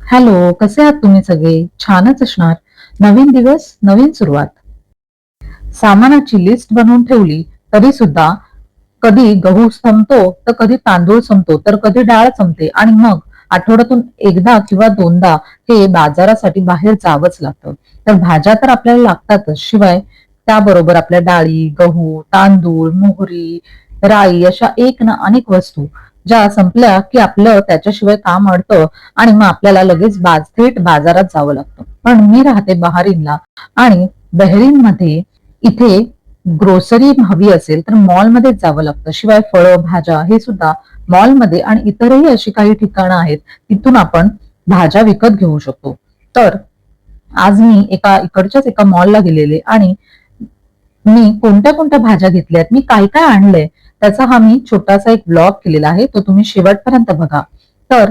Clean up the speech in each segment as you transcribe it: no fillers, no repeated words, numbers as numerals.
Hello, कसे आहात तुम्ही सगळे? छानच असणार. नवीन दिवस, नवीन सुरुवात. सामानाची लिस्ट बनवून ठेवली तरी सुद्धा कधी गहू संपतो, तर कधी तांदूळ संपतो, तर कधी डाळ संपते आणि मग आठवड्यातून एकदा किंवा दोनदा हे बाजारासाठी बाहेर जावंच लागतं. तर भाज्या तर आपल्याला लागतातच. शिवाय त्याबरोबर आपल्या डाळी, गहू, तांदूळ, मोहरी, राई अशा एक ना अनेक वस्तू ज्या संपल्या की आपलं त्याच्याशिवाय काम अडतं आणि मग आपल्याला लगेच थेट बाजारात जावं लागतं. पण मी राहते बहारीनला आणि बहरीनमध्ये इथे ग्रोसरी हवी असेल तर मॉलमध्येच जावं लागतं. शिवाय फळं, भाज्या हे सुद्धा मॉलमध्ये आणि इतरही अशी काही ठिकाणं आहेत, तिथून आपण भाज्या विकत घेऊ शकतो. तर आज मी इकडच्याच एका मॉलला गेलेले आणि मी कोणत्या कोणत्या भाज्या घेतल्यात, मी काय काय आणलंय, त्याचा हा मी छोटासा एक ब्लॉग केलेला आहे. तो तुम्ही शेवटपर्यंत बघा. तर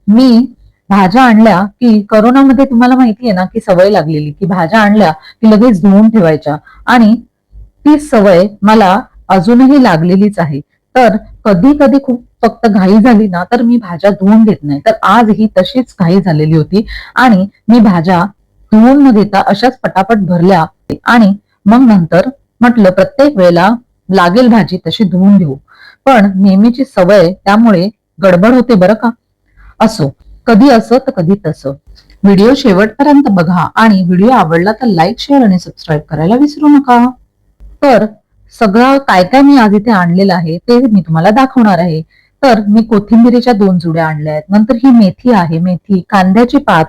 मी भाज्या आणल्या की करोनामध्ये तुम्हाला माहितीये ना, की सवय लागलेली की भाज्या आणल्या की लगेच धुवून ठेवायच्या आणि ती सवय मला अजूनही लागलेलीच आहे. तर कधी कधी खूप फक्त घाई झाली ना, तर मी भाज्या धुवून घेत नाही. तर आज ही तशीच घाई झालेली होती आणि मी भाज्या धुवून न घेता अशाच पटापट भरल्या आणि मग नंतर म्हटलं प्रत्येक वेळेला लागेल भाजी तशी धुवून घेऊ. पण नेहमीची सवय त्यामुळे गडबड होते बरं का. असो, कधी असं तर कधी तसं. व्हिडिओ शेवटपर्यंत बघा आणि व्हिडिओ आवडला तर लाईक, शेअर आणि सबस्क्राईब करायला विसरू नका. तर सगळं काय काय मी आज इथे आणलेलं आहे ते मी तुम्हाला दाखवणार आहे. तर मी कोथिंबिरीच्या 2 जुड्या आणल्या आहेत. नंतर ही मेथी आहे, मेथी, कांद्याची पात,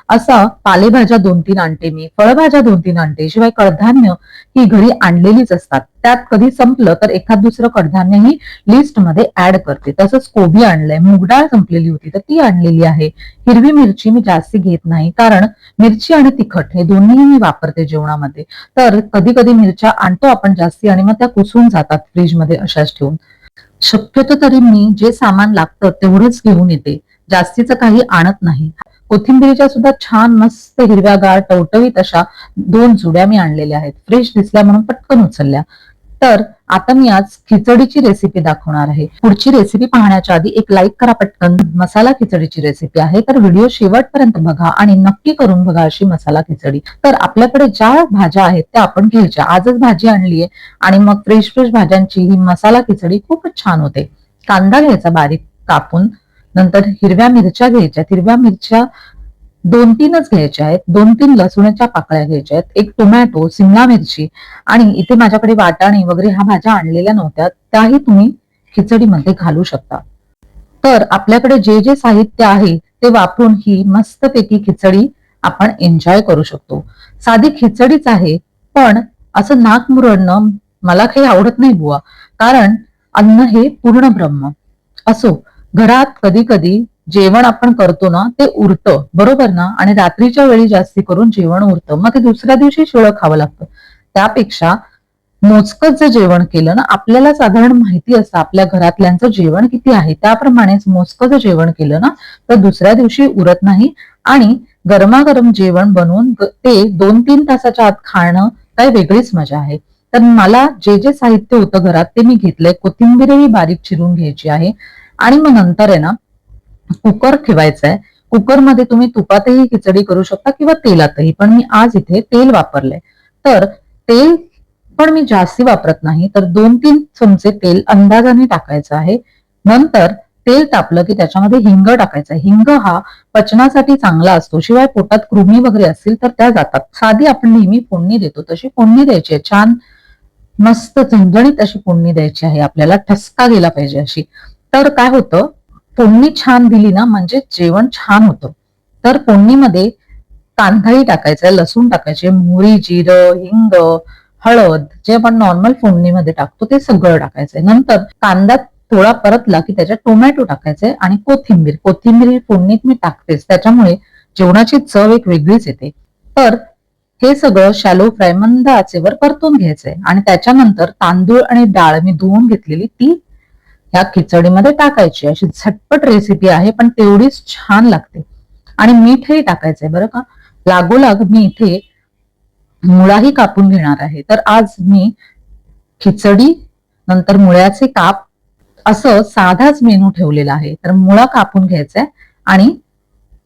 असा पालेभाज्या 2-3 आणते मी, फळभाज्या 2-3 आणते. शिवाय कडधान्य ही घरी आणलेलीच असतात. त्यात कधी संपलं तर एखाद दुसरं कडधान्य ही लिस्ट मध्ये ऍड करते. तसंच कोबी आणलंय, मूगडाळ संपलेली होती तर ती आणलेली आहे. हिरवी मिरची मी जास्ती घेत नाही, कारण मिरची आणि तिखट हे दोन्ही मी वापरते जेवणामध्ये. तर कधी कधी मिरच्या आणतो आपण जास्ती आणि मग त्या कुसून जातात फ्रीजमध्ये अशाच ठेवून. शक्यतो तरी मी जे सामान लागतं तेवढंच घेऊन येते, जास्तीचं काही आणत नाही. कोथिंबिरीच्या सुद्धा छान मस्त हिरव्यागार टवटवीत अशा 2 जुड्या मी आणलेल्या आहेत. फ्रेश दिसल्या म्हणून पटकन उचलल्या. तर आता मी आज खिचडीची रेसिपी दाखवणार आहे. पुढची रेसिपी पाहण्याच्या आधी एक लाईक करा पटकन. मसाला खिचडीची रेसिपी आहे, तर व्हिडिओ शेवटपर्यंत बघा आणि नक्की करून बघा अशी मसाला खिचडी. तर आपल्याकडे ज्या भाज्या आहेत त्या आपण घ्यायच्या. आजच भाजी आणलीये आणि मग फ्रेश फ्रेश भाज्यांची ही मसाला खिचडी खूपच छान होते. कांदा घ्यायचा बारीक कापून, नंतर हिरव्या मिरच्या घ्यायच्या. हिरव्या मिरच्या 2-3च घ्यायच्या आहेत. 2-3 लसूणच्या पाकळ्या घ्यायच्या आहेत. एक टोमॅटो, सिमला मिरची आणि इथे माझ्याकडे वाटाणे वगैरे ह्या भाज्या आणलेल्या नव्हत्या, त्याही तुम्ही खिचडीमध्ये घालू शकता. तर आपल्याकडे जे जे साहित्य आहे ते वापरून ही मस्तपैकी खिचडी आपण एन्जॉय करू शकतो. साधी खिचडीच आहे, पण असं नाक मुरडणं मला काही आवडत नाही बुवा. कारण अन्न हे पूर्ण ब्रह्म. असो, घरात कधी कधी जेवण आपण करतो ना ते उरतं, बरोबर ना, आणि रात्रीच्या वेळी जास्ती करून जेवण उरतं, मग ते दुसऱ्या दिवशी शिळं खावं लागतं. त्यापेक्षा मोजकच जर जेवण केलं ना, आपल्याला साधारण माहिती असतं आपल्या घरातल्यांचं जेवण किती आहे, त्याप्रमाणेच मोजकं जर जेवण केलं ना तर दुसऱ्या दिवशी उरत नाही आणि गरमागरम जेवण बनवून ते 2-3 तासाच्या आत खाणं काही वेगळीच मजा आहे. तर मला जे जे साहित्य होतं घरात ते मी घेतलंय. कोथिंबीरही बारीक चिरून घ्यायची आहे आणि मग नंतर आहे ना कुकर ठेवायचा आहे. कुकरमध्ये तुम्ही तुपातही खिचडी करू शकता किंवा तेलातही, पण मी आज इथे तेल वापरलंय. तर तेल पण मी जास्ती वापरत नाही, तर 2-3 चमचे तेल अंदाजाने टाकायचं आहे. नंतर तेल तापलं की त्याच्यामध्ये हिंग टाकायचा. हिंग हा पचनासाठी चांगला असतो. शिवाय पोटात कृमी वगैरे असतील तर त्या जातात. साधी आपण नेहमी फोडणी देतो तशी फोडणी द्यायची आहे. छान मस्त झणझणीत अशी फोडणी द्यायची आहे आपल्याला, ठसका गेला पाहिजे अशी. तर काय होतं, फोडणी छान दिली ना म्हणजे जेवण छान होतं. तर फोडणीमध्ये कांदाही टाकायचा, लसूण टाकायचे, मोहरी, जिरं, हिंग, हळद जे आपण नॉर्मल फोडणीमध्ये टाकतो ते सगळं टाकायचंय. नंतर कांदा थोडा परतला की त्याच्यात टोमॅटो टाकायचे आणि कोथिंबीर. कोथिंबीर ही फोडणीत मी टाकतेच, त्याच्यामुळे जेवणाची चव एक वेगळीच येते. तर हे सगळं शॅलो फ्राय मंद आचेवर परतून घ्यायचंय आणि त्याच्यानंतर तांदूळ आणि डाळ मी धुवून घेतलेली ती ह्या खिचडीमध्ये टाकायची. अशी झटपट रेसिपी आहे पण तेवढीच छान लागते. आणि मीठही टाकायचंय बरं का. लागोलाग मी इथे मुळाही कापून घेणार आहे. तर आज मी खिचडी, नंतर मुळ्याचे काप, असं साधाच मेनू ठेवलेला आहे. तर मुळा कापून घ्यायचाय आणि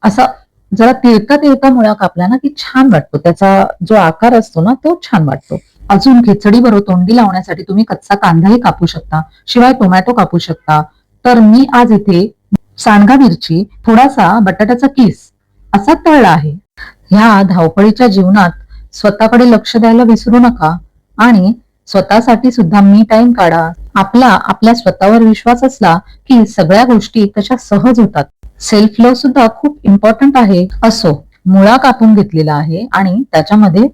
असं जरा तिरका तिरका मुळा कापला ना की छान वाटतो, त्याचा जो आकार असतो ना तो छान वाटतो. अजून खिचडी बरोबर तोंडी लावण्यासाठी तुम्ही कच्चा कांदाही कापू शकता, शिवाय टोमॅटो कापू शकता. तर मी आज इथे सांडगा मिरची, थोडासा बटाट्याचा किस असा तळला आहे. ह्या धावपळीच्या जीवनात स्वतःकडे लक्ष द्यायला विसरू नका आणि स्वतःसाठी सुद्धा मी टाइम काढा. आपल्या स्वतःवर विश्वास असला की सगळ्या गोष्टी तशा सहज होतात. सेल्फ लव्ह सुद्धा खूप इम्पॉर्टंट आहे. असो, मुळा कापून घेतलेला आहे आणि त्याच्यामध्ये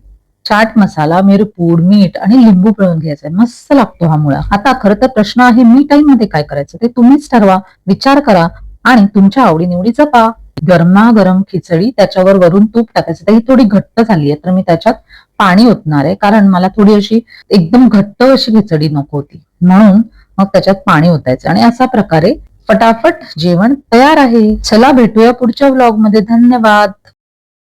चाट मसाला, मिरपूड, मीठ आणि लिंबू पिळून घ्यायचंय. मस्त लागतो हा मुळा. आता खरं तर प्रश्न आहे, मी टाइम मध्ये काय करायचं ते तुम्हीच ठरवा, विचार करा आणि तुमच्या आवडीनिवडी जपा. गरमागरम खिचडी, त्याच्यावर वरून तूप टाकायचं. तर ही थोडी घट्ट झाली आहे तर मी त्याच्यात पाणी ओतणार आहे, कारण मला थोडी अशी एकदम घट्ट अशी खिचडी नको होती, म्हणून मग त्याच्यात पाणी ओतायचं आणि अशा प्रकारे फटाफट जेवण तयार आहे. चला भेटूया पुढच्या व्लॉग मध्ये. धन्यवाद.